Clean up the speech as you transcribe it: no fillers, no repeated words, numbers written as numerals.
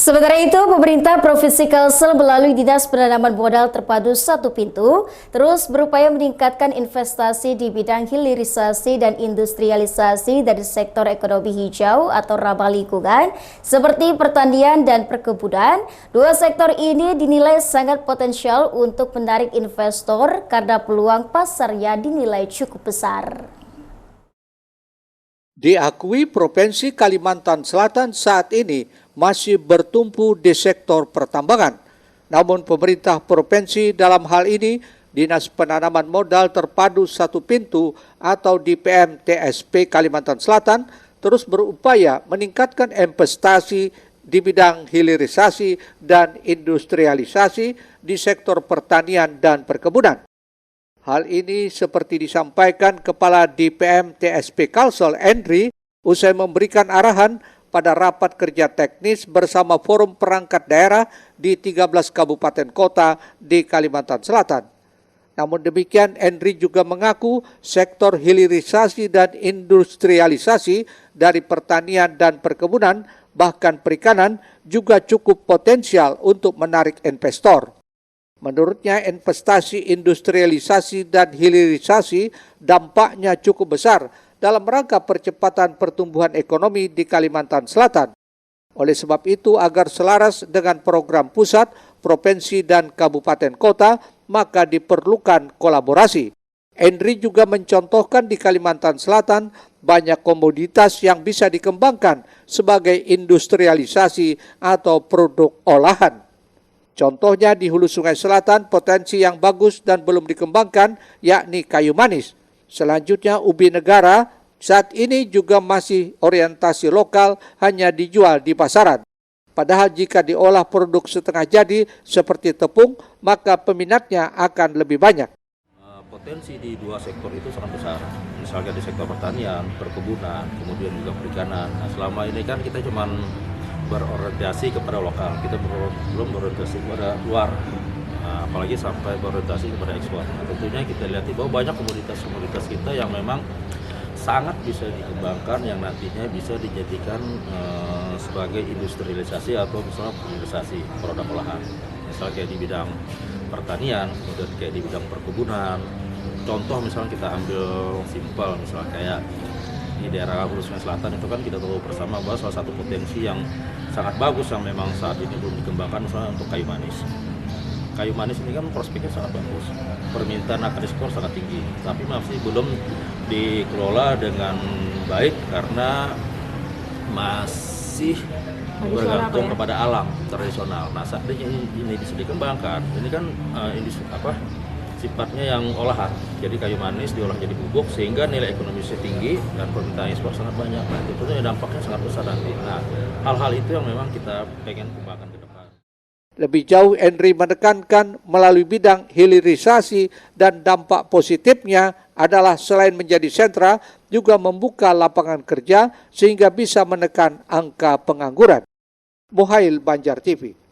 Sementara itu, pemerintah Provinsi Kalsel melalui Dinas Penanaman Modal Terpadu Satu Pintu terus berupaya meningkatkan investasi di bidang hilirisasi dan industrialisasi dari sektor ekonomi hijau atau ramah lingkungan seperti pertanian dan perkebunan. Dua sektor ini dinilai sangat potensial untuk menarik investor karena peluang pasarnya dinilai cukup besar. Diakui Provinsi Kalimantan Selatan saat ini masih bertumpu di sektor pertambangan. Namun pemerintah provinsi dalam hal ini Dinas Penanaman Modal Terpadu Satu Pintu atau DPM TSP Kalimantan Selatan terus berupaya meningkatkan investasi di bidang hilirisasi dan industrialisasi di sektor pertanian dan perkebunan. Hal ini seperti disampaikan Kepala DPM TSP Kalsel Endri usai memberikan arahan pada rapat kerja teknis bersama Forum Perangkat Daerah di 13 kabupaten kota di Kalimantan Selatan. Namun demikian, Endri juga mengaku sektor hilirisasi dan industrialisasi dari pertanian dan perkebunan bahkan perikanan juga cukup potensial untuk menarik investor. Menurutnya, investasi industrialisasi dan hilirisasi dampaknya cukup besar dalam rangka percepatan pertumbuhan ekonomi di Kalimantan Selatan. Oleh sebab itu, agar selaras dengan program pusat, provinsi, dan kabupaten kota, maka diperlukan kolaborasi. Endri juga mencontohkan di Kalimantan Selatan banyak komoditas yang bisa dikembangkan sebagai industrialisasi atau produk olahan. Contohnya di Hulu Sungai Selatan potensi yang bagus dan belum dikembangkan yakni kayu manis. Selanjutnya ubi negara saat ini juga masih orientasi lokal hanya dijual di pasaran. Padahal jika diolah produk setengah jadi seperti tepung maka peminatnya akan lebih banyak. Potensi di dua sektor itu sangat besar. Misalnya di sektor pertanian, perkebunan, kemudian juga perikanan. Nah, selama ini kan kita cuma berorientasi kepada lokal, kita belum berorientasi kepada luar, apalagi sampai berorientasi kepada ekspor. Nah, tentunya kita lihat bahwa banyak komoditas-komoditas kita yang memang sangat bisa dikembangkan, yang nantinya bisa dijadikan sebagai industrialisasi atau misalnya hilirisasi produk olahan. Misalnya kayak di bidang pertanian, kemudian kayak di bidang perkebunan. Contoh misalnya kita ambil simpel, misalnya kayak di daerah Hulu Sungai Selatan itu kan kita tahu bersama bahwa salah satu potensi yang sangat bagus yang memang saat ini belum dikembangkan misalnya untuk kayu manis. Kayu manis ini kan prospeknya sangat bagus, permintaan akan ekspor sangat tinggi, tapi masih belum dikelola dengan baik karena masih bergantung kepada alam tradisional. Nah, saat ini bisa dikembangkan, ini kan sifatnya yang olahan, jadi kayu manis diolah jadi bubuk sehingga nilai ekonomisnya tinggi dan permintaan ekspor sangat banyak. Nah, tentunya dampaknya sangat besar nanti. Nah, hal-hal itu yang memang kita pengen kembangkan ke depan. Lebih jauh, Endri menekankan melalui bidang hilirisasi dan dampak positifnya adalah selain menjadi sentra, juga membuka lapangan kerja sehingga bisa menekan angka pengangguran. Muhail, Banjar TV.